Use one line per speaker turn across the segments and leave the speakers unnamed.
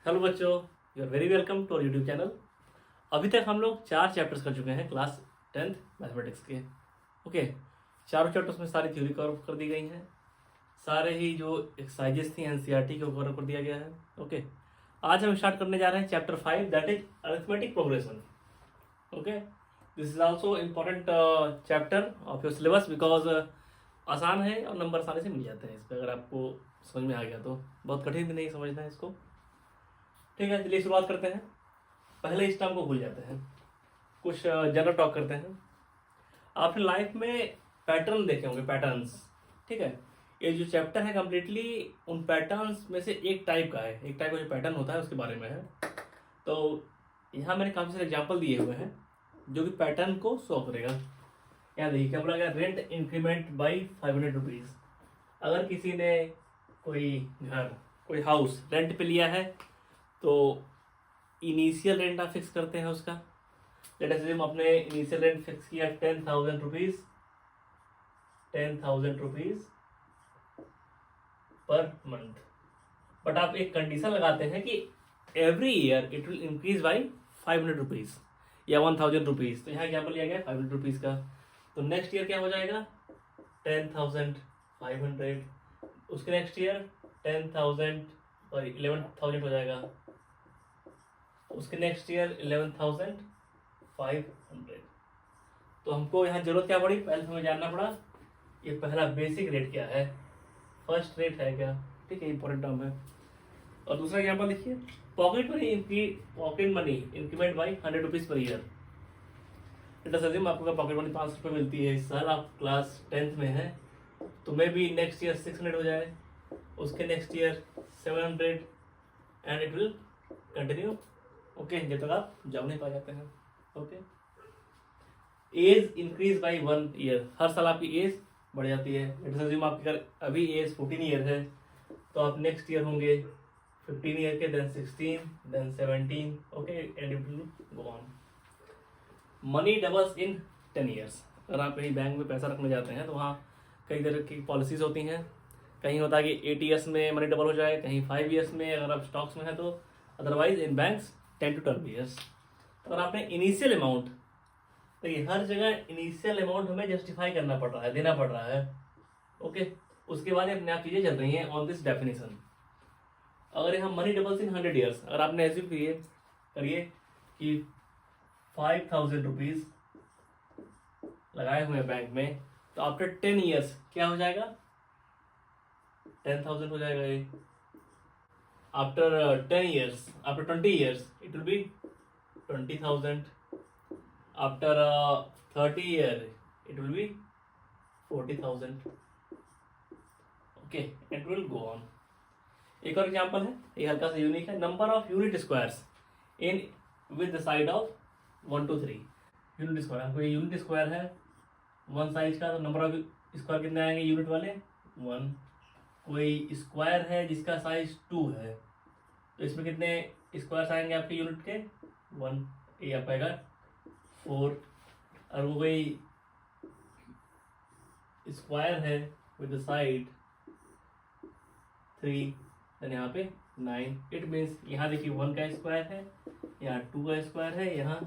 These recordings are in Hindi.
हेलो बच्चों, you are very welcome to our YouTube channel. अभी तक हम लोग 4 चैप्टर्स कर चुके हैं क्लास 10th मैथमेटिक्स के। ओके, चारों चैप्टर्स में सारी थ्योरी कवर कर दी गई हैं। सारे ही जो एक्सरसाइजेस थी एनसीईआरटी को कवर कर दिया गया है। ओके, आज हम स्टार्ट करने जा रहे हैं chapter 5, that is arithmetic progression. Okay, this is also important chapter of your syllabus because आसान है और नंबर आसानी से मिल जाते हैं इस पर, अगर आपको समझ में आ गया तो। बहुत कठिन भी नहीं समझना है इसको। ठीक है, चलिए शुरुआत करते हैं। पहले इस टर्म को भूल जाते हैं, कुछ जनरल टॉक करते हैं। आपने लाइफ में पैटर्न देखे होंगे, पैटर्न्स। ठीक है, ये जो चैप्टर है कम्प्लीटली उन पैटर्न्स में से एक टाइप का है। एक टाइप का जो पैटर्न होता है उसके बारे में है। तो यहाँ मैंने काफ़ी सारे एग्जाम्पल दिए हुए हैं जो कि पैटर्न को शो करेगा। यहाँ देखिए क्या बोला गया, रेंट इंक्रीमेंट बाई 500 रुपीज़। अगर किसी ने कोई घर, कोई हाउस रेंट पे लिया है तो इनिशियल रेंट आप फिक्स करते हैं उसका। लेट अस हम अपने इनिशियल रेंट फिक्स किया 10,000 rupees, 10,000 rupees per month. But आप एक कंडीशन लगाते हैं कि every year it will increase by 500 rupees या 1,000 रुपीज़। तो यहाँ एग्जाम्पल लिया गया 500 रुपीज़ का। तो नेक्स्ट ईयर क्या हो जाएगा, 10,500। उसके नेक्स्ट ईयर 10,000 और 11,000 हो जाएगा। उसके नेक्स्ट ईयर 11,500। तो हमको यहाँ जरूरत क्या पड़ी, पहले हमें जानना पड़ा ये पहला बेसिक रेट क्या है, फर्स्ट रेट है क्या। ठीक है, इंपॉर्टेंट टर्म है। और दूसरा एग्जाम्पल देखिए, pocket money increment by 100 rupees per year. सजिम आपको पॉकेट मनी 500 रुपये मिलती है इस साल, आप क्लास 10th में है, तो मे बी नेक्स्ट ईयर 600 हो जाए, उसके next year 700 and it will continue. Okay, जब तक आप जॉब नहीं पा जाते हैं। Okay, age increase by 1 year. हर साल आपकी एज बढ़ जाती है। आपकी अभी एज 14 ईयर है तो आप नेक्स्ट ईयर होंगे 15 ईयर के, then 16, then 17। Okay, and it will go on. Money doubles in 10 years. अगर आप कहीं बैंक में पैसा रखने जाते हैं तो वहाँ कई तरह की पॉलिसीज होती हैं। कहीं होता है कि 8 ईयर्स में मनी डबल हो जाए, कहीं 5 ईयर्स में अगर आप स्टॉक्स में है तो, otherwise in banks 10 to 12 years. तो अगर आपने इनिशियल अमाउंट, तो ये हर जगह इनिशियल अमाउंट हमें जस्टिफाई करना पड़ रहा है, देना पड़ रहा है। ओके, उसके बाद अपने आप चीज़ें चल रही हैं ऑन दिस डेफिनेशन। अगर यहाँ मनी डबल्स इन 100 ईयर्स, अगर आपने ऐसे करिए कि 5,000 रुपीज़ लगाए हुए हैं बैंक में, तो आफ्टर 10 ईयर्स क्या हो जाएगा, 10,000 हो जाएगा ये। After 10 years, after 20 years it will be 20,000। After 30 year it will be 40,000। Okay, it will go on. एक और एग्जांपल है, ये हल्का सा यूनिक है। Number of unit squares in with the side of 1 to 3। Unit square, आपको ये यूनिट स्क्वायर है 1 साइज का, तो नंबर ऑफ स्क्वायर कितने आएंगे यूनिट वाले, 1। कोई स्क्वायर है जिसका साइज 2 है, तो इसमें कितने स्क्वायर्स आएंगे आपके यूनिट के, 1। ये आ पाएगा 4। और वो कोई स्क्वायर है विद द साइड 3, देन यहाँ पे 9। इट मीन्स यहाँ देखिए 1 का स्क्वायर है, यहाँ 2 का स्क्वायर है, यहाँ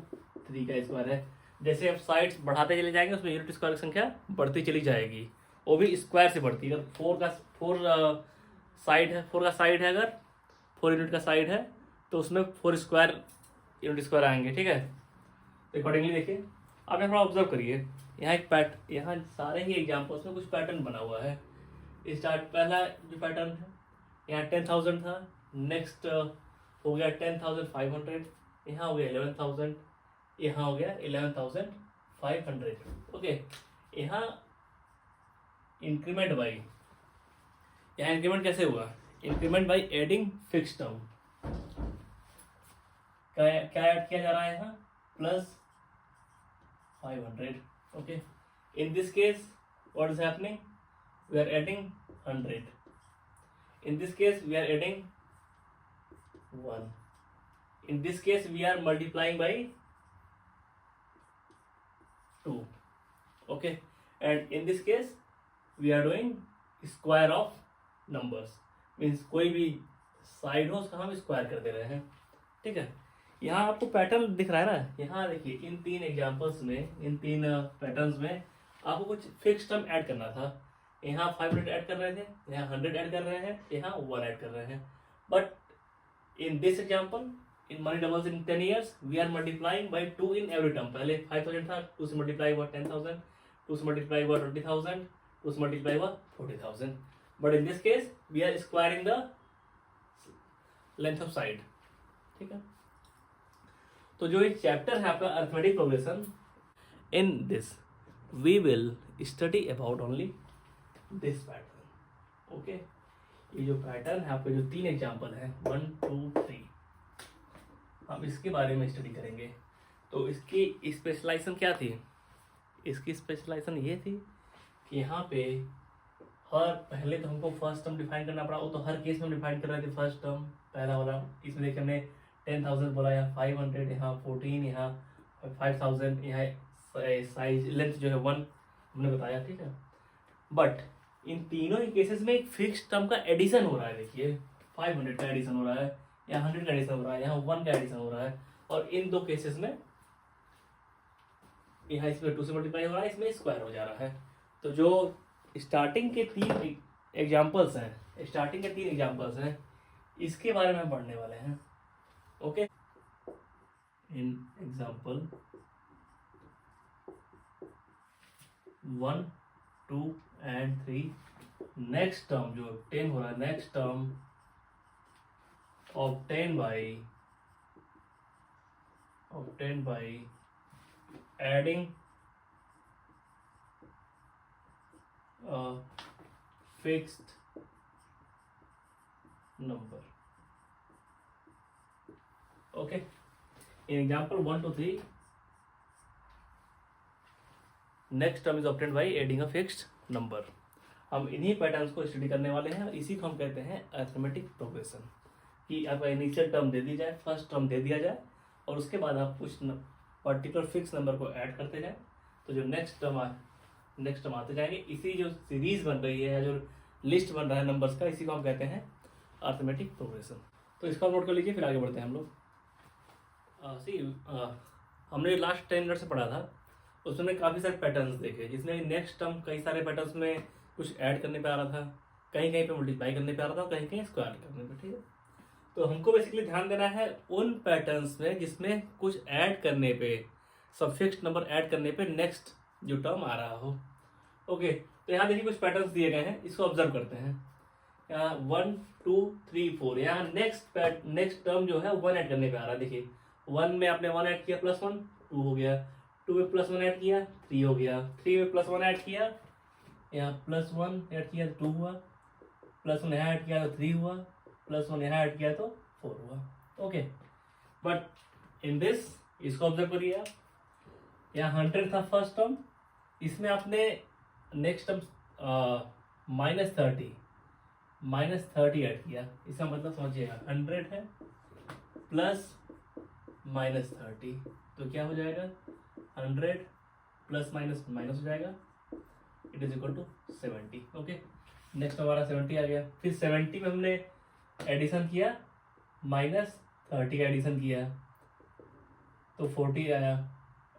3 का स्क्वायर है। जैसे आप साइड्स बढ़ाते चले जाएंगे उसमें यूनिट स्क्वायर की संख्या बढ़ती चली जाएगी, वो भी स्क्वायर से बढ़ती है। अगर 4 साइड है, 4 का साइड है, अगर 4 यूनिट का साइड है तो उसमें 4 स्क्वायर यूनिट स्क्वायर आएंगे। ठीक है, अकॉर्डिंगली देखिए, आप यहाँ थोड़ा ऑब्जर्व करिए। यहाँ यहाँ सारे ही एग्जाम्पल्स में कुछ पैटर्न बना हुआ है। स्टार्ट पहला जो पैटर्न है, यहाँ 10,000 था, नेक्स्ट हो गया 10,500, यहाँ हो गया 11,000, यहाँ हो गया 11,500। ओके, यहाँ इंक्रीमेंट बाई, यहाँ इंक्रीमेंट कैसे हुआ, increment by adding fix term. क्या ऐड किया जा रहा है यहाँ, plus 500। Okay, in this case what is happening, we are adding 100। In this case we are adding 1. In this case we are multiplying by 2. Okay, and in this case we are doing square of numbers, means कोई भी साइड हो उसका हम स्क्वायर कर दे रहे हैं, ठीक है। यहाँ आपको पैटर्न दिख रहा है ना, यहाँ देखिए इन तीन एग्जांपल्स में, इन तीन पैटर्न्स में आपको कुछ फिक्स टर्म ऐड करना था। यहाँ 500 ऐड कर रहे थे, यहाँ 100 ऐड कर रहे हैं, यहाँ 1 ऐड कर रहे हैं। But in this example, in money doubles in 10 years, we are multiplying by 2 in every term. पहले 5000 था, 2 से मल्टीप्लाई हुआ 10,000, 2 से मल्टीप्लाई हुआ 20,000, 2 से मल्टीप्लाई हुआ 40,000। But in this case we are squaring the length of side, ठीक है। तो जो एक चैप्टर है आपका arithmetic progression, in this we will study about only this pattern, okay. ये जो पैटर्न है आपके, जो तीन एग्जाम्पल हैं 1 2 3, हम इसके बारे में स्टडी करेंगे। तो इसकी स्पेशलाइजेशन क्या थी? इसकी स्पेशलाइजेशन ये थी कि यहाँ पे हर पहले तो हमको फर्स्ट टर्म डिफाइन करना पड़ा, वो तो हर केस में डिफाइन कर रहे थे फर्स्ट टर्म पहला वाला। इसमें देखिए हमने 10,000 बोला, यहाँ 500, यहाँ 14, यहाँ 5,000, यहाँ साइज लेंथ जो है 1 हमने बताया, ठीक है। बट इन तीनों ही केसेस में एक फिक्स टर्म का एडिशन हो रहा है। देखिए 500 का एडिशन हो रहा है, यहाँ 100 का एडिशन हो रहा है, यहाँ 1 का एडिशन हो रहा है। और इन दो केसेस में यहाँ इसमें 2 से मल्टीप्लाई हो रहा है, इसमें स्क्वायर हो जा रहा है। तो जो स्टार्टिंग के तीन एग्जाम्पल्स हैं, इसके बारे में हम पढ़ने वाले हैं, okay. In example 1 2 and 3, next term जो 10 हो रहा है, next term obtained by adding a fixed number, okay। in example 1 to 3, next term is obtained by adding a fixed number। हम इन्हीं पैटर्न्स को स्टडी करने वाले हैं, इसी को हम कहते हैं अरिथमेटिक प्रोग्रेशन। कि आपका इनिशियल टर्म दे दी जाए, फर्स्ट टर्म दे दिया जाए, और उसके बाद आप कुछ पर्टिकुलर फिक्स नंबर को ऐड करते जाए, तो जो नेक्स्ट टर्म आते जाएंगे। इसी जो सीरीज बन रही है, जो लिस्ट बन रहा है नंबर्स का, इसी को हम कहते हैं अरिथमेटिक प्रोग्रेशन। तो इसका नोट कर लीजिए, फिर आगे बढ़ते हैं हम लोग। हमने लास्ट 10 मिनट से पढ़ा था, उसमें काफ़ी सारे पैटर्न्स देखे, जिसमें नेक्स्ट टर्म कई सारे पैटर्न्स में कुछ ऐड करने पे आ रहा था, कहीं कहीं पे मल्टीप्लाई करने पे आ रहा था, कहीं कहीं स्क्वायर करने पे, ठीक है। तो हमको बेसिकली ध्यान देना है उन पैटर्न्स में जिसमें कुछ ऐड करने पे, सब्फिक्स नंबर ऐड करने पे नेक्स्ट जो टर्म आ रहा हो, ओके। तो यहाँ देखिए कुछ पैटर्न्स दिए गए हैं, इसको ऑब्जर्व करते हैं। यहाँ 1 2 3 4, यहाँ नेक्स्ट टर्म जो है 1 ऐड करने पे आ रहा है। देखिए 1 में आपने 1 ऐड किया, +1 2 हो गया, 2 में +1 ऐड किया 3 हो गया, 3 में +1 ऐड किया, यहाँ +1 ऐड किया तो 2 हुआ, +1 यहाँ ऐड किया तो 3 हुआ, +1 यहाँ ऐड किया तो 4 हुआ, ओके। बट इन दिस, इसको ऑब्जर्व करिए आप, यहाँ 100 था फर्स्ट टर्म, इसमें आपने नेक्स्ट टर्म -30 ऐड किया। इसका मतलब समझिएगा 100 है प्लस -30, तो क्या हो जाएगा 100 प्लस माइनस हो जाएगा, it is equal to 70, okay. Next हमारा 70 आ गया, फिर 70 में हमने एडिशन किया, -30 का एडिशन किया तो 40 आया,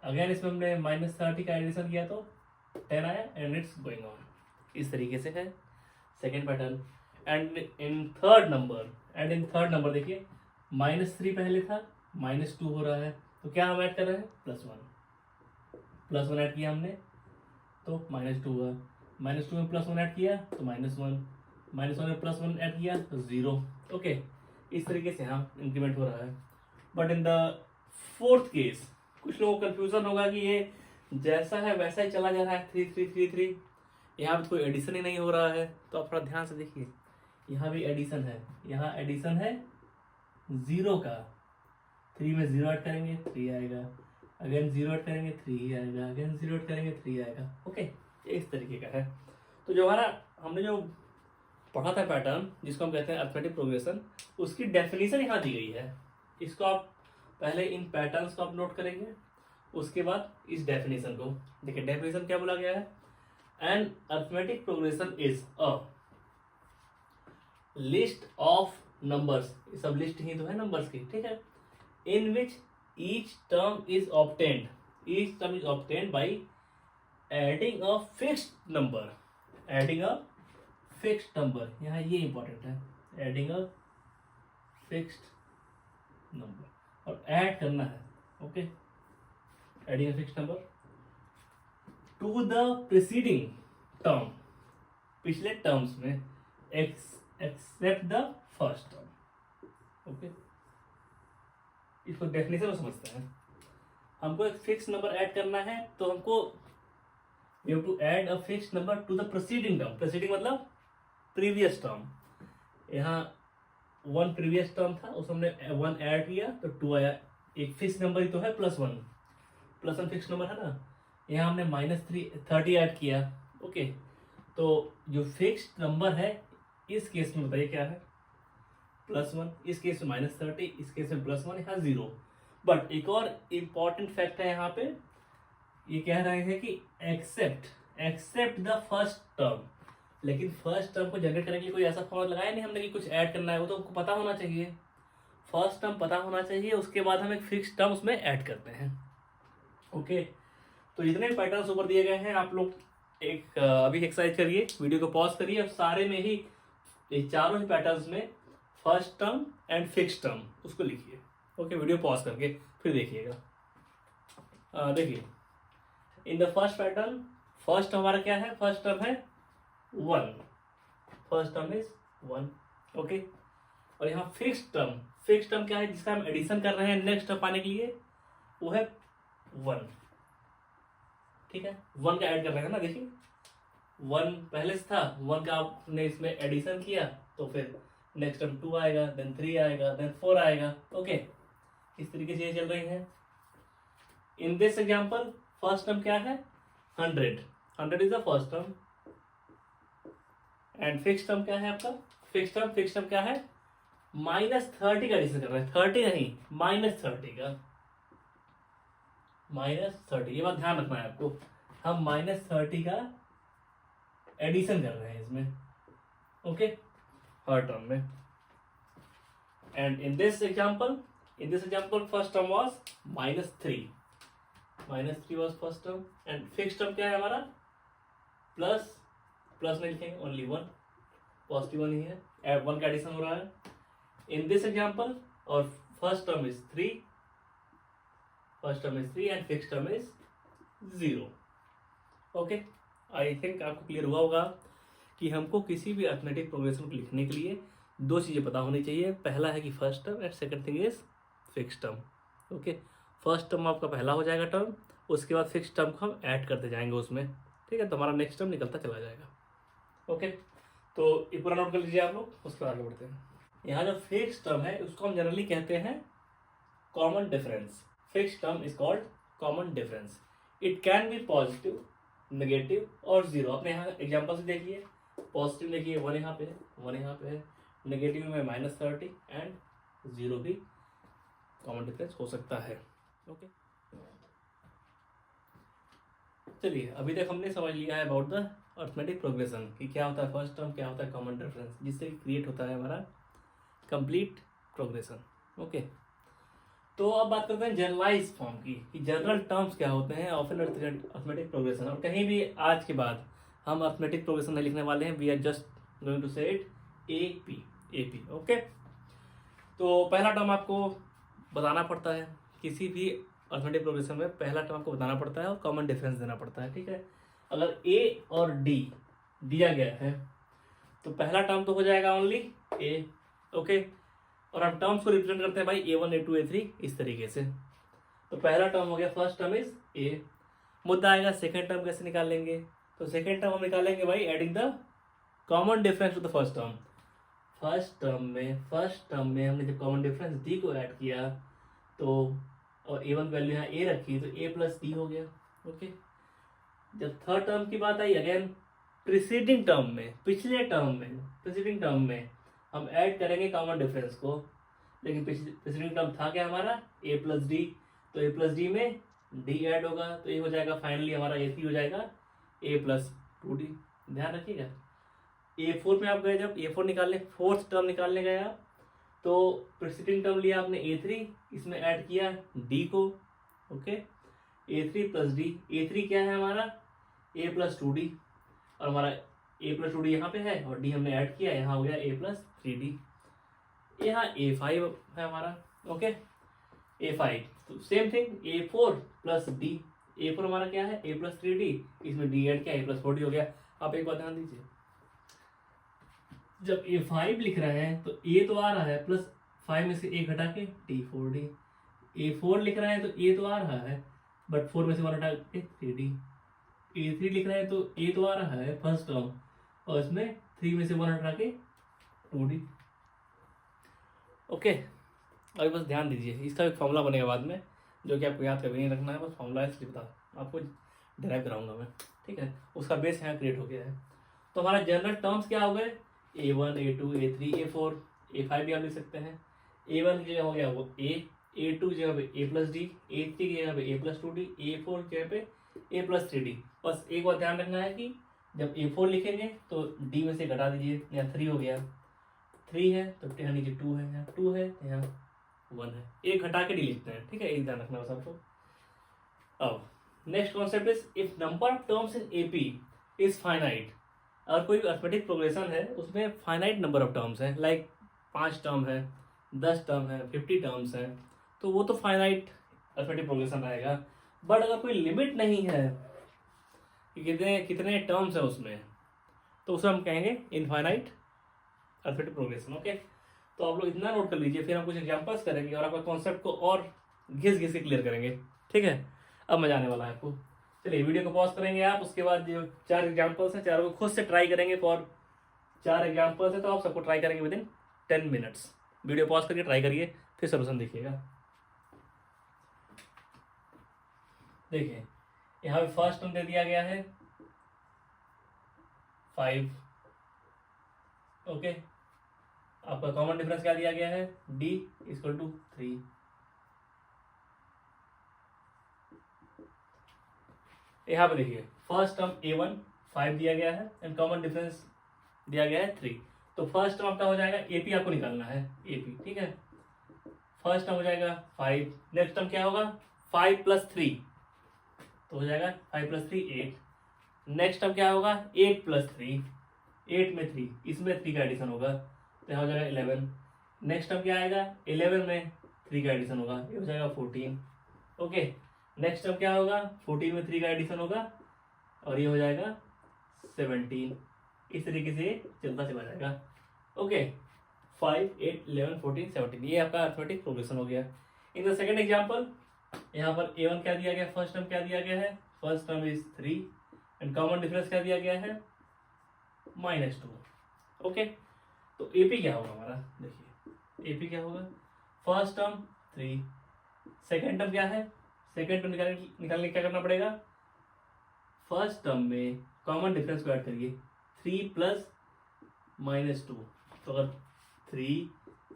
अगेन इसमें हमने -30 का एडिशन किया तो 10 आया, एंड इट्स गोइंग ऑन। इस तरीके से है second pattern. And in third number देखिए -3 पहले था, -2 हो रहा है, तो क्या हम ऐड कर रहे हैं +1 ऐड किया हमने तो -2 हुआ, -2 में +1 ऐड किया तो -1 में +1 ऐड किया तो 0, ओके। इस तरीके से हाँ इंक्रीमेंट हो रहा है। But in the fourth case कुछ लोगों को कंफ्यूजन होगा कि ये जैसा है वैसा ही चला जा रहा है, 3 3 3 3, यहाँ पे कोई एडिशन ही नहीं हो रहा है। तो आप थोड़ा ध्यान से देखिए, यहाँ भी एडिशन है, यहाँ एडिशन है 0 का, 3 में 0 ऐड करेंगे 3 आएगा, अगेन 0 ऐड करेंगे 3 आएगा, अगेन 0 ऐड करेंगे 3 आएगा, ओके। ये इस तरीके का है। तो जो हमने जो पढ़ा था पैटर्न, जिसको हम कहते हैं अरिथमेटिक प्रोग्रेशन, उसकी डेफिनेशन यहाँ दी गई है। इसको आप पहले इन पैटर्न्स को आप नोट करेंगे, उसके बाद इस डेफिनेशन को देखिए। डेफिनेशन क्या बोला गया है? An arithmetic progression is a list of numbers, ये सब लिस्ट ही तो है नंबर्स की, ठीक है। In which each term is obtained by adding a fixed number, adding a fixed number, यहाँ ये इंपॉर्टेंट है, एडिंग अ फिक्स्ड नंबर, और ऐड करना है, okay, adding a fixed number to the preceding term, पिछले टर्म्स में, except the first term, okay. इसको डेफिनेशन में समझते हैं। हमको एक फिक्स नंबर ऐड करना है, तो हमको we have to add a fix number to the preceding term, preceding मतलब प्रीवियस टर्म। यहाँ 1 प्रीवियस टर्म था, उस हमने 1 ऐड किया तो 2 आया, एक फिक्स नंबर ही तो है, +1 फिक्स नंबर है ना। यहाँ हमने -30 ऐड किया, ओके। तो जो फिक्स नंबर है इस केस में बताइए क्या है, +1, इस केस में -30, इस केस में +1, यहाँ 0। बट एक और इम्पॉर्टेंट फैक्ट है यहाँ पे, ये कह रहे हैं कि एक्सेप्ट द फर्स्ट टर्म, लेकिन फर्स्ट टर्म को जनरेट करने के लिए कोई ऐसा फॉर्मूला लगाया नहीं हमने कि कुछ ऐड करना है, वो तो हमको पता होना चाहिए, फर्स्ट टर्म पता होना चाहिए, उसके बाद हम एक फिक्स टर्म उसमें ऐड करते हैं, ओके। तो इतने पैटर्न्स ऊपर दिए गए हैं, आप लोग एक अभी एक्सरसाइज करिए, वीडियो को पॉज करिए और सारे में ही ये चारों ही पैटर्न्स में first term and fix term उसको लिखिए, ओके। वीडियो पॉज करके फिर देखिएगा। देखिए in the first pattern, first हमारा क्या है, फर्स्ट टर्म है 1, फर्स्ट टर्म इज 1, ओके। और यहाँ फिक्स टर्म क्या है, जिसका हम एडिशन कर रहे हैं नेक्स्ट टर्म पाने के लिए, वो है 1, ठीक है। 1 का ऐड कर रहे हैं ना, देखिए 1 पहले से था, 1 का आपने इसमें एडिशन किया तो फिर नेक्स्ट टर्म 2 आएगा, देन 3 आएगा, देन 4 आएगा, ओके। इस तरीके से ये चल रही है। In this example first term क्या है, 100 is the first term, and fix term क्या है आपका, फिक्स टर्म क्या है, -30 का एडिशन कर रहे हैं, 30 नहीं, -30 का, -30, ये बात ध्यान रखना है आपको, हम -30 का एडिशन कर रहे हैं इसमें, ओके, हर टर्म में। And in this example first term was -3 was first term, and fix term क्या है हमारा, प्लस नहीं लिखेंगे, ओनली 1, पॉजिटिव 1 ही है, 1 का एडिशन हो रहा है इन दिस एग्जाम्पल, और first term is 3 and fix term is 0, okay. I think आपको क्लियर हुआ होगा कि हमको किसी भी अर्थमेटिक प्रोग्रेशन को लिखने के लिए 2 चीज़ें पता होनी चाहिए, पहला है कि first term and second thing is fix term, okay. First term आपका पहला हो जाएगा टर्म, उसके बाद फिक्स टर्म को हम ऐड करते जाएंगे उसमें, ठीक है, तो हमारा नेक्स्ट टर्म निकलता चला जाएगा, ओके। तो ये पूरा नोट कर लीजिए आप लोग, उसके बाद आगे बढ़ते हैं। यहाँ जो फिक्स टर्म है उसको हम जनरली कहते हैं common difference, fix term is called common difference, it can be positive, negative और 0। अपने यहाँ एग्जाम्पल से देखिए, पॉजिटिव देखिए 1 यहाँ पे है, 1 यहाँ पे है, नेगेटिव में -30 एंड 0 भी कॉमन डिफरेंस हो सकता है, ओके। चलिए अभी तक हमने समझ लिया है अबाउट द अर्थमेटिक प्रोग्रेशन कि क्या होता है फर्स्ट टर्म, क्या होता है कॉमन डिफरेंस, जिससे क्रिएट होता है हमारा कंप्लीट प्रोग्रेशन, ओके। तो अब बात करते हैं जनरलाइज फॉर्म की, कि जनरल टर्म्स क्या होते हैं ऑफ एन अर्थमेटिक प्रोग्रेशन। और कहीं भी आज के बाद हम अर्थमेटिक प्रोग्रेशन नहीं लिखने वाले हैं, we are just going to say it AP, okay. तो पहला टर्म आपको बताना पड़ता है, किसी भी अर्थमेटिक प्रोग्रेशन में पहला टर्म आपको बताना पड़ता है और कॉमन डिफरेंस देना पड़ता है, ठीक है। अगर ए और डी दिया गया है तो पहला टर्म तो हो जाएगा ओनली ए, ओके। और हम टर्म्स को रिप्रेजेंट करते हैं भाई A1 A2 A3 इस तरीके से। तो पहला टर्म हो गया, फर्स्ट टर्म इज ए। मुद्दा आएगा सेकंड टर्म कैसे निकालेंगे, तो सेकंड टर्म हम निकालेंगे by adding the common difference to the first term. First term में हमने जब कॉमन डिफरेंस डी को ऐड किया तो और A1 वैल्यू यहाँ ए रखी तो A प्लस डी हो गया, ओके। जब थर्ड टर्म की बात आई, अगेन प्रीसीडिंग टर्म में, प्रीसीडिंग टर्म में हम ऐड करेंगे कॉमन डिफरेंस को, लेकिन प्रीसीडिंग टर्म था क्या हमारा A प्लस डी, तो A प्लस डी में D ऐड होगा तो ये हो जाएगा फाइनली हमारा A3 हो जाएगा A प्लस 2D। ध्यान रखिएगा A4 में आप गए, जब A4 निकालने, फोर्थ टर्म निकालने गए आप, तो प्रीसीडिंग टर्म लिया आपने A3, इसमें ऐड किया D को, okay, A3 plus D. A3 क्या है हमारा, A प्लस 2D, और हमारा A प्लस 2D यहाँ पे है और D हमने ऐड किया, यहाँ हो गया A प्लस 3D। यहाँ A5 है हमारा, ओके, A5, तो same thing A4 plus D। A4 हमारा क्या है, A प्लस 3D, इसमें D ऐड किया, A प्लस 4D हो गया। आप एक बात ध्यान दीजिए, जब A5 लिख रहे हैं तो A तो आ रहा है, प्लस 5 में से A घटा के D4D। A4 लिख रहे हैं तो A तो आ रहा है, बट 4 में से 1 हटा के 3D। A3 लिख रहे हैं तो A तो आ रहा है फर्स्ट टर्म, और इसमें 3 में से 1 हटा के 2D। ओके, अभी बस ध्यान दीजिए, इसका एक फॉर्मूला बनेगा बाद में, जो कि आपको याद कभी नहीं रखना है, बस फॉर्मूला इसलिए बता आपको डिराइव कराऊंगा मैं, ठीक है। उसका बेस यहाँ क्रिएट हो गया है। तो हमारा जनरल टर्म्स क्या हो गए, A1, A2, A3, A4, A5 भी आप लिख सकते हैं। A1 की जगह हो गया वो A, A2 की जगह पे A प्लस डी, A3 की जगह पे A प्लस 2D, A4 की जगह पे A प्लस 3D। बस एक बात ध्यान रखना है कि जब A4 लिखेंगे तो D में से घटा दीजिए, यहाँ 3 हो गया, 3 है तो यहाँ नीचे 2 है, यहाँ 2 है तो यहाँ 1 है, एक घटा के D लिखते हैं, ठीक है, एक ध्यान रखना बस आपको। अब next concept is if number of terms in AP is finite. अगर कोई अर्थमेटिक प्रोग्रेशन है उसमें फाइनाइट नंबर ऑफ टर्म्स है, लाइक 5 टर्म है, 10 टर्म है, 50 टर्म्स है, तो वो तो फाइनाइट अर्थमेटिक प्रोग्रेशन रहेगा। बट अगर कोई लिमिट नहीं है कि कितने कितने टर्म्स है उसमें, तो उसे हम कहेंगे इनफाइनाइट अर्थमेटिक प्रोग्रेशन, ओके। तो आप लोग इतना नोट कर लीजिए, फिर हम कुछ एग्जांपल्स करेंगे और आपका कॉन्सेप्ट को और घिस घिस के क्लियर करेंगे, ठीक है। अब मजा आने वाला है आपको। चलिए वीडियो को पॉज करेंगे आप, उसके बाद जो 4 एग्जांपल्स हैं, चारों को खुद से ट्राई करेंगे। फॉर 4 एग्जांपल्स है तो आप सबको ट्राई करेंगे with in 10 minutes. Video pause करके ट्राई करिए, फिर सोल्यूशन देखिएगा। देखिए यहाँ पे फर्स्ट टर्म दे दिया गया है 5, ओके। आपका कॉमन डिफरेंस क्या दिया गया है, D इक्वल टू 3। यहाँ पे देखिए फर्स्ट टर्म A1 5 दिया गया है एंड कॉमन डिफरेंस दिया गया है 3। तो फर्स्ट टर्म आपका हो जाएगा AP, आपको निकालना है AP, ठीक है। फर्स्ट टर्म हो जाएगा 5, नेक्स्ट टर्म क्या होगा 5 प्लस 3, तो हो जाएगा 5 प्लस 3 8। नेक्स्ट टर्म क्या होगा 8 प्लस 3, 8 में 3, इसमें 3 का एडिशन होगा तो यहाँ हो जाएगा 11। नेक्स्ट टर्म क्या आएगा 11 में 3 का एडिशन होगा, ये हो जाएगा 14, ओके। नेक्स्ट टर्म क्या होगा 14 में 3 का एडिशन होगा और ये हो जाएगा 17। इस तरीके से चलता चला जाएगा, ओके। 5, 8, 11, 14, 17, ये आपका अर्थमेटिक प्रोग्रेशन हो गया। इन द सेकेंड एग्जाम्पल यहाँ पर A1 क्या दिया गया, फर्स्ट टर्म क्या दिया गया है, first term is 3 and common difference क्या दिया गया है -2, ओके। तो AP क्या होगा हमारा, देखिए AP क्या होगा, फर्स्ट टर्म 3, सेकेंड टर्म क्या है, सेकेंड टर्म निकालने क्या करना पड़ेगा, फर्स्ट टर्म में कॉमन डिफरेंस को ऐड करिए, 3 प्लस -2। तो अगर 3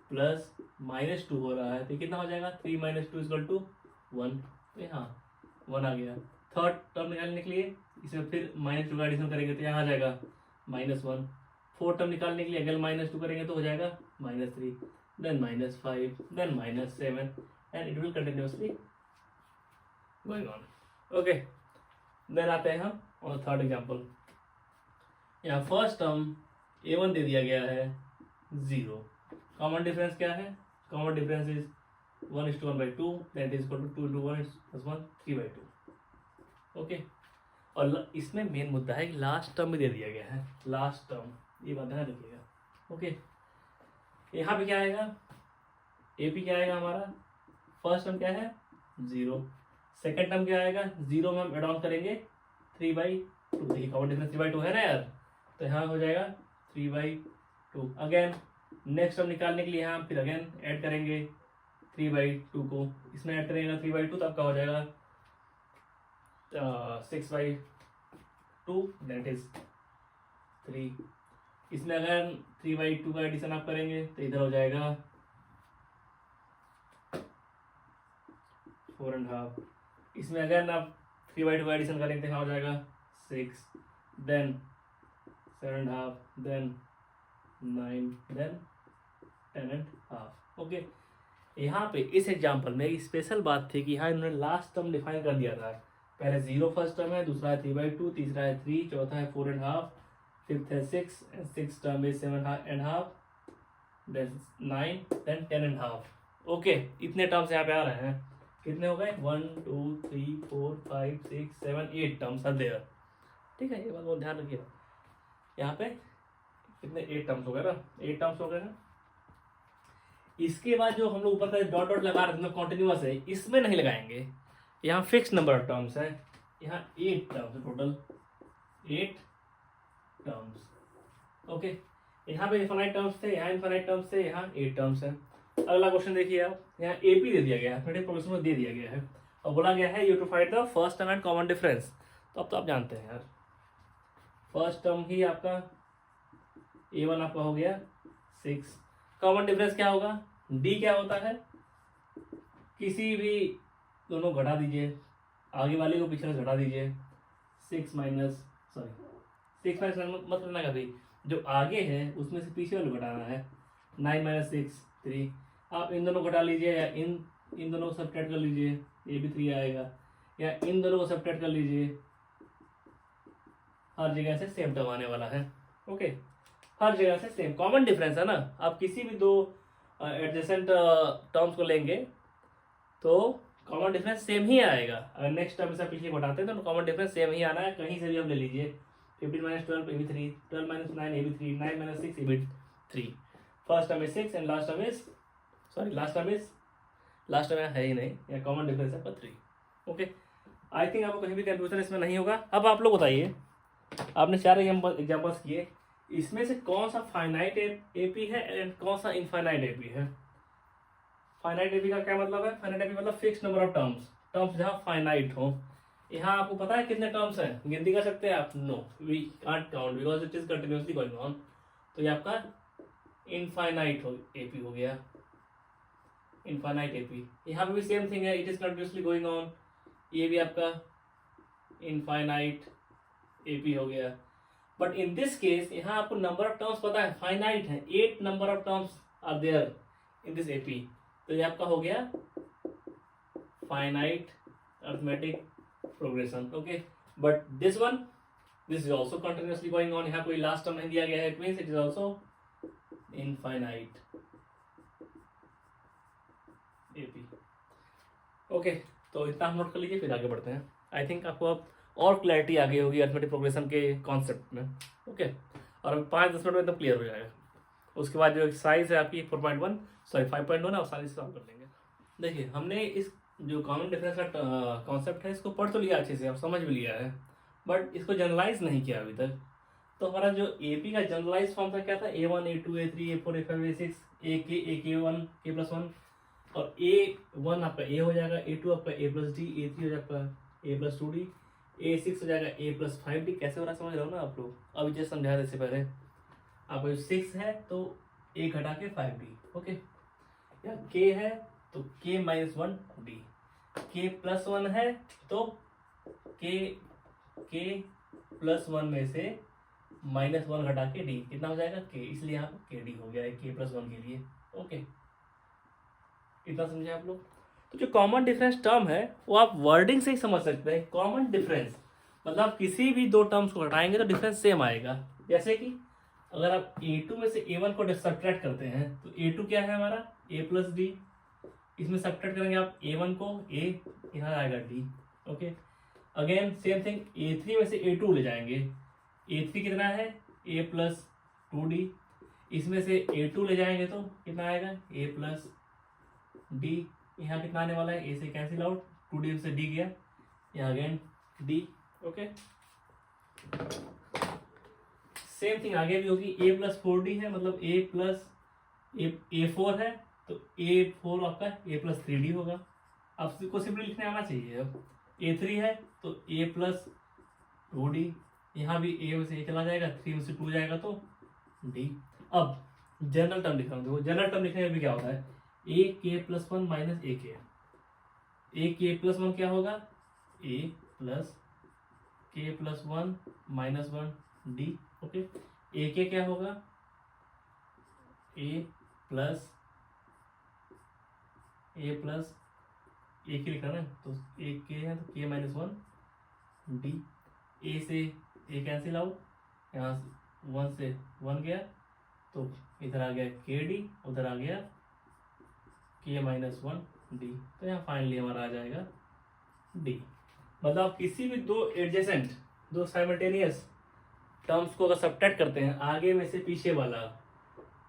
प्लस -2 हो रहा है तो कितना हो जाएगा, 3 - 2 इक्वल टू 1, तो यहाँ 1 आ गया। थर्ड टर्म निकालने के लिए इसमें फिर -2 का एडिशन करेंगे तो यहाँ आ जाएगा -1। फोर्थ टर्म निकालने के लिए अगर -2 करेंगे तो हो जाएगा -3, then -5, then -7 and it will continuously going on, okay. Then आते हैं हम और थर्ड एग्जाम्पल। यहाँ फर्स्ट टर्म A1 दे दिया गया है 0, कॉमन डिफरेंस क्या है, common difference is 1:1/2, that is equal to 2 + 1 3/2, okay. और इसमें मेन मुद्दा है कि लास्ट टर्म में दे दिया गया है, लास्ट टर्म, ये बात ध्यान रखिएगा, ओके। यहाँ पे क्या आएगा, AP क्या आएगा हमारा, फर्स्ट टर्म क्या है 0, सेकेंड टर्म क्या आएगा 0 में हम एड ऑन करेंगे 3/2, देखिए कॉमन डिफरेंस 3/2 है ना यार, तो यहाँ हो जाएगा 3/2। अगेन नेक्स्ट टर्म निकालने के लिए यहाँ फिर अगेन ऐड करेंगे 3/2 को, इसमें ऐड करेंगे 3/2 तो आपका हो जाएगा 6/2, दैट इज 3। इसमें अगर 3/2 का एडिशन आप करेंगे तो इधर हो जाएगा 4.5। इसमें अगर आप 3/2 का एडिशन करेंगे तो यहाँ हो जाएगा 6, देन 7.5, देन 9, देन 10.5। ओके, यहाँ पे इस एग्जाम्पल में एक स्पेशल बात थी कि यहाँ इन्होंने लास्ट टर्म डिफाइन कर दिया था। पहले 0 फर्स्ट टर्म है, दूसरा है 3/2, तीसरा है 3, चौथा है 4.5, फिफ्थ है 6, and six term is 7.5, then 9, then 10.5। Okay, इतने टर्म्स यहाँ पे आ रहे हैं। कितने हो गए? 1 2 3 4 5 6 7 8 टर्म्स आर देयर। ठीक है, ये बात बहुत ध्यान रखिएगा। यहाँ पे कितने 8 टर्म्स हो गए ना, 8 टर्म्स हो गए ना। इसके बाद जो हम लोग ऊपर का डॉट डॉट लगा रहे थे कॉन्टिन्यूअस है, इसमें नहीं लगाएंगे। यहाँ फिक्स नंबर ऑफ टर्म्स है, यहाँ 8 टर्म्स है टोटल, 8 टर्म्स। ओके, यहाँ पे इनफाइनाइट टर्म्स थे, यहाँ इनफाइनाइट टर्म्स थे, यहाँ 8 टर्म्स है। अगला क्वेश्चन देखिए आप, यहाँ एपी दे दिया गया है, अर्थमेटिक प्रोग्रेशन में दे दिया गया है और बोला गया है you to find the first term and common difference. तो अब तो आप जानते हैं यार, फर्स्ट टर्म ही आपका A1 आपका हो गया 6। कॉमन डिफरेंस क्या होगा? D क्या होता है? किसी भी दोनों घटा दीजिए, आगे वाले को पीछे से घटा दीजिए। 6 माइनस मत करना कभी, जो आगे है उसमें से पीछे वाले घटाना है। 9 माइनस 6 3। आप इन दोनों को घटा लीजिए या इन दोनों को सब्ट्रैक्ट कर लीजिए, ये भी 3 आएगा, या इन दोनों को सब्ट्रैक्ट कर लीजिए। हर जगह से सेम टर्म आने वाला है। ओके, हर जगह से सेम कॉमन डिफरेंस है ना। आप किसी भी दो एडजेसेंट टर्म्स को लेंगे तो कॉमन डिफरेंस सेम ही आएगा। अगर नेक्स्ट टर्म से पिछले घटाते हैं तो कॉमन डिफरेंस सेम ही आना है, कहीं से भी आप ले लीजिए। 15 माइनस 12 ए भी 3, 12 माइनस 9 ए भी 3, 9 माइनस 6 ए भी 3। First term is 6 and last term is last term है ही नहीं, या कॉमन डिफरेंस है 3। ओके, आई थिंक आपको कहीं भी कंफ्यूजन इसमें नहीं होगा। अब आप लोग बताइए, आपने 4 एग्जाम्पल्स किए, इसमें से कौन सा फाइनाइट एपी है एंड कौन सा इनफाइनाइट एपी है? फाइनाइट एपी का क्या मतलब है? फाइनाइट एपी मतलब फिक्स नंबर ऑफ टर्म्स जहाँ फाइनाइट हो। यहाँ आपको पता है कितने टर्म्स हैं? गिनती कर सकते हैं आप? No, we can't count because it is continuously going on. तो ये आपका इनफाइनाइट एपी हो गया, इनफाइनाइट एपी। यहाँ पे भी सेम थिंग है, it is continuously going on, ये भी आपका इनफाइनाइट एपी हो गया। बट इन दिस केस यहाँ आपको नंबर ऑफ टर्म्स पता है, फाइनाइट है, 8 number of terms are there in this AP. तो ये आपका हो गया finite arithmetic progression. Okay, but this is also continuously going on. यहाँ कोई लास्ट टर्म नहीं दिया गया है, it means it is also infinite AP. Okay, तो इतना हम नोट कर लीजिए, फिर आगे बढ़ते हैं। आई थिंक आपको अब और क्लैरिटी आ गई होगी अर्थमेटिक प्रोग्रेशन के कॉन्सेप्ट में। ओके, और 5-10 मिनट में एकदम क्लियर हो जाएगा। उसके बाद जो एक्सरसाइज है आपकी 5.1 है, आसानी से सॉल्व कर लेंगे। देखिए, हमने इस जो कॉमन डिफरेंस का कॉन्सेप्ट है इसको पढ़ तो लिया अच्छे से, आप समझ भी लिया है, बट इसको जनरलाइज नहीं किया अभी तक। तो हमारा जो एपी का जनरलाइज फॉर्म था क्या था? A1 A2 A3 A4 A5 A6 AK1 K+1, और A1 आपका A हो जाएगा, A2 आपका A+D, A3 हो जाएगा A+2D, A6 हो जाएगा A+5D। कैसे हो रहा है समझ रहे हो ना आप लोग? अभी जैसे समझाया इससे पहले, आपका जो 6 है तो A घटा के 5D। ओके, या K है तो K-1D, K+1 है तो K+1 में से -1 घटा के D, कितना हो जाएगा? K, इसलिए यहाँ पे KD हो गया है K+1 के लिए। ओके, इतना समझे आप लोग? तो जो कॉमन डिफरेंस टर्म है वो आप वर्डिंग से ही समझ सकते हैं। कॉमन डिफरेंस मतलब किसी भी दो टर्म्स को घटाएंगे तो डिफरेंस सेम आएगा। जैसे कि अगर आप A2 में से A1 को सब्ट्रैक्ट करते हैं तो A2 क्या है हमारा? A+D। इसमें सब्ट्रैक्ट करेंगे आप A1 को, A यहाँ आएगा D। Okay, again same thing, A3 में से A2 ले जाएंगे, A3 कितना है? A+2D। इसमें से A2 ले जाएंगे तो कितना आएगा? A+D। यहाँ कितना आने वाला है? A से कैंसिल आउट, 2D से D गया, यहाँ again D। Okay, same thing आगे भी होगी। A+4D है, मतलब A4 है तो A4 आपका A+3D होगा। आपको सिंपली लिखने आना चाहिए। अब A3 है तो A+2D, यहाँ भी A में से A चला जाएगा, 3 में से 2 जाएगा तो D। अब जनरल टर्म लिख रहा हूँ, देखो जनरल टर्म लिखने में भी क्या होता है? AK+1 minus AK। AK+1 क्या होगा? AK+1 -1D। ओके, AK क्या होगा? A प्लस ए प्लस ए की लिखा ना, तो ए के है तो के माइनस वन डी। ए से ए कैंसिल आउट, यहाँ से वन से वन गया तो इधर आ गया के डी, उधर आ गया के माइनस वन डी। तो यहाँ फाइनली हमारा आ जाएगा डी। मतलब किसी भी दो एडजेसेंट, दो साइमल्टेनियस टर्म्स को अगर सब्ट्रैक्ट करते हैं, आगे में से पीछे वाला,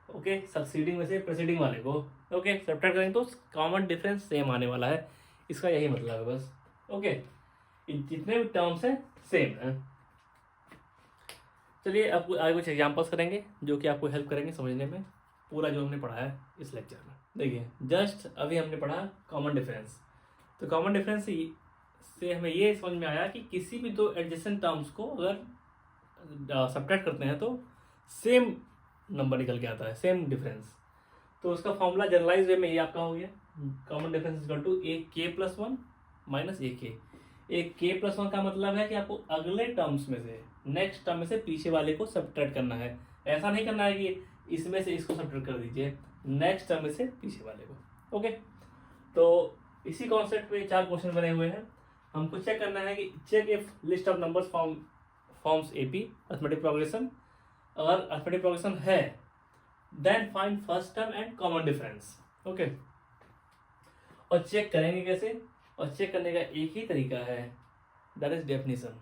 ओके, सक्सीडिंग में से प्रेसिडिंग वाले को, ओके, सब्ट्रैक्ट करेंगे तो कॉमन डिफरेंस सेम आने वाला है। इसका यही मतलब है बस, ओके। जितने भी टर्म्स हैं सेम है। चलिए अब आगे कुछ एग्जांपल्स करेंगे जो कि आपको हेल्प करेंगे समझने में पूरा जो हमने पढ़ा है इस लेक्चर में। देखिए जस्ट अभी हमने पढ़ा कॉमन डिफरेंस। तो कॉमन डिफरेंस से हमें ये समझ में आया कि किसी भी दो एडजेसेंट टर्म्स को अगर सब्ट्रैक्ट करते हैं तो सेम नंबर निकल के आता है, सेम डिफरेंस। तो उसका फॉर्मूला जनरलाइज वे में ये आपका हो गया, कॉमन डिफरेंस इक्वल टू ए के प्लस वन माइनस ए के। एक के प्लस वन का मतलब है कि आपको अगले टर्म्स में से, नेक्स्ट टर्म में से पीछे वाले को सब्ट्रैक्ट करना है। ऐसा नहीं करना है कि इसमें से इसको सब्ट्रैक्ट कर दीजिए, नेक्स्ट टर्म में से पीछे वाले को, ओके। तो इसी कॉन्सेप्ट पे 4 क्वेश्चन बने हुए हैं। हमको चेक करना है कि check if list of numbers forms AP, arithmetic progression. अगर अरिथमेटिक प्रोग्रेशन है then find first term and common difference, okay. और चेक करेंगे कैसे? और चेक करने का एक ही तरीका है, दैट इज डेफिनेशन।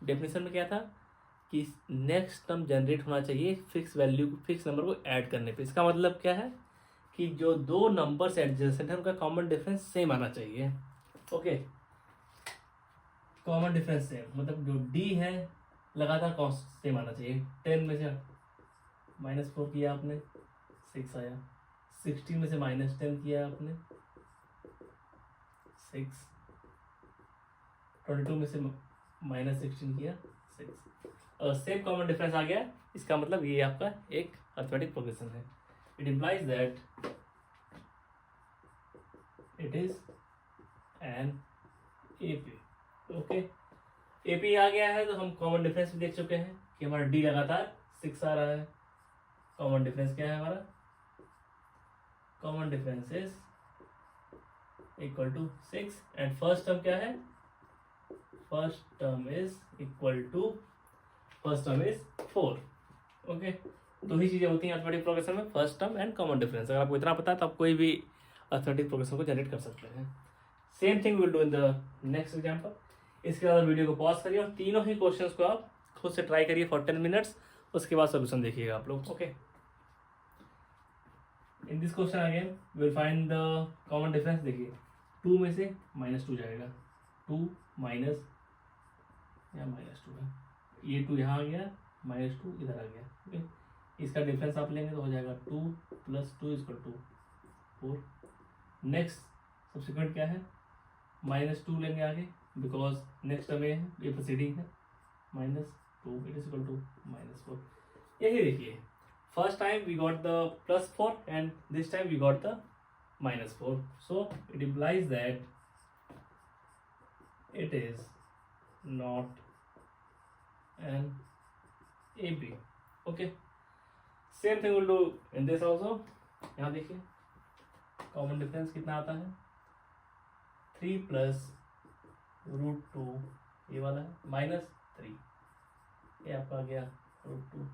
डेफिनेशन में क्या था कि नेक्स्ट टर्म जनरेट होना चाहिए फिक्स वैल्यू, फिक्स नंबर को ऐड करने पे। इसका मतलब क्या है कि जो दो नंबर्स एडजेसेंट है उनका कॉमन डिफरेंस सेम आना चाहिए, ओके। कॉमन डिफरेंस सेम मतलब जो डी है लगातार सेम आना चाहिए। 10 में से -4 किया आपने, 6 आया। 16 में से -10 किया आपने, 6। 22 में से -16 किया, 6। और सेम कॉमन डिफरेंस आ गया, इसका मतलब ये आपका एक अरिथमेटिक प्रोग्रेशन है। It implies that it is an AP, okay. AP आ गया है तो हम कॉमन डिफरेंस भी देख चुके हैं कि हमारा डी लगातार 6 आ रहा है। कॉमन डिफरेंस क्या है हमारा? Common difference is equal to 6 and first term क्या है? First term is equal to, first term is 4, okay. दो ही चीजें होती हैं अरिथमेटिक प्रोग्रेशन में, first term and common difference. अगर आपको इतना पता है तो आप कोई भी अरिथमेटिक प्रोग्रेशन को जनरेट कर सकते हैं। Same thing will do in the next example. इसके बाद वीडियो को पॉज करिए और तीनों ही क्वेश्चंस को आप खुद से ट्राई करिए फॉर 10 मिनट्स, उसके बाद सोल्यूशन देखिएगा आप लोग, okay. In this question again will find the common difference. देखिए 2 में से -2 जाएगा, 2 माइनस या -2 है, ये 2 यहाँ आ गया, -2 इधर आ गया, ओके। इसका डिफरेंस आप लेंगे तो हो जाएगा 2 + 2 = 4। नेक्स्ट सब्सिक्वेंट क्या है? -2 लेंगे आगे, बिकॉज नेक्स्ट टर्म ये प्रोसीडिंग है, -2 इट इज इक्वल टू -4। यही देखिए, first time we got the +4 and this time we got the -4, so it implies that it is not an AP, okay. Same thing we'll do in this also. यहाँ देखिए कॉमन डिफरेंस कितना आता है? 3 + √2, ये वाला है, -3, ये आपका आ गया √2।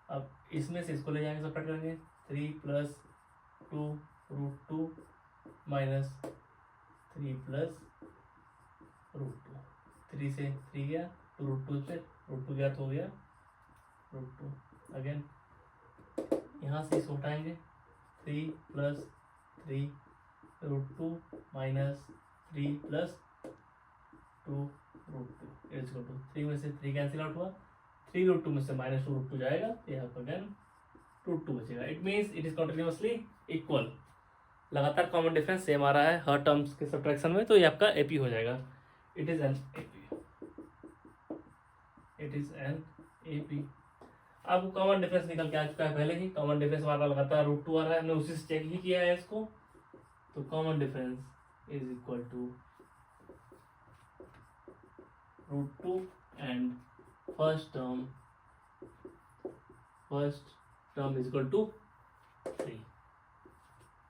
अब इसमें से इसको ले जाएंगे, सब्ट्रैक्ट करेंगे, 3 + 2 √2 -3 + √2। 3 से 3 गया, 2 √2 पे √2 गया तो हो गया √2। अगेन यहाँ से इसको उठाएंगे, 3 + 3 √2 -3 + 2 √2 इज इक्वल टू 3 में से 3 कैंसिल आउट हुआ, 3 √2 में से -2 √2 जाएगा, तो यहाँ पर अगेन √2 बचेगा। It means it is continuously equal, लगातार कॉमन डिफरेंस सेम आ रहा है हर टर्म्स के सब्ट्रैक्शन में, तो ये आपका एपी हो जाएगा। It is an AP, it is an AP. आपको कॉमन डिफरेंस निकल के आ चुका है पहले ही, कॉमन डिफरेंस हमारा लगातार √2 आ रहा है, हमने उसी से चेक ही किया है इसको। तो common difference is equal to √2 and first term is equal to 3।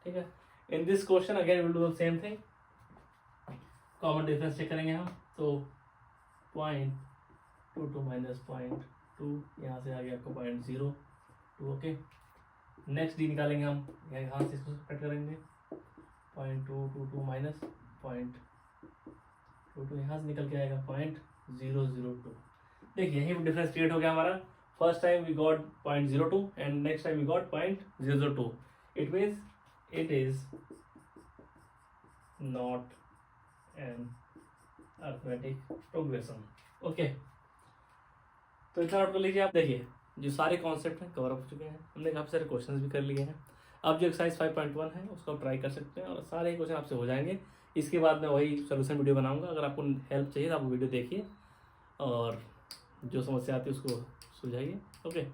ठीक है, in this question again will do the same thing, common difference check करेंगे हम। तो 0.22 माइनस 0.2, यहाँ से आ गया आपको 0.02। ओके, नेक्स्ट डी निकालेंगे हम, यहाँ से इसको सब्ट्रैक्ट करेंगे, 0.222 माइनस 0.22, यहाँ से निकल के आएगा 0.002। देखिए यहीं पर डिफरेंस क्रिएट हो गया हमारा। First time we got 0.02 and next time we got 0.002। It means it is not an arithmetic progression. Okay, तो इतना नोट कर लीजिए आप। देखिए जो सारे कॉन्सेप्ट हैं कवर अप हो चुके हैं, हमने काफ़ी सारे क्वेश्चंस भी कर लिए हैं। अब जो एक्सरसाइज 5.1 है उसको आप ट्राई कर सकते हैं और सारे क्वेश्चन आपसे हो जाएंगे। इसके बाद मैं वही सोल्यूशन वीडियो बनाऊंगा। अगर आपको हेल्प चाहिए तो आप वीडियो देखिए और जो समस्या आती है उसको सुलझाइए। ओके,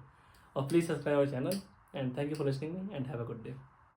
और please subscribe our channel and thank you for listening me and have a good day.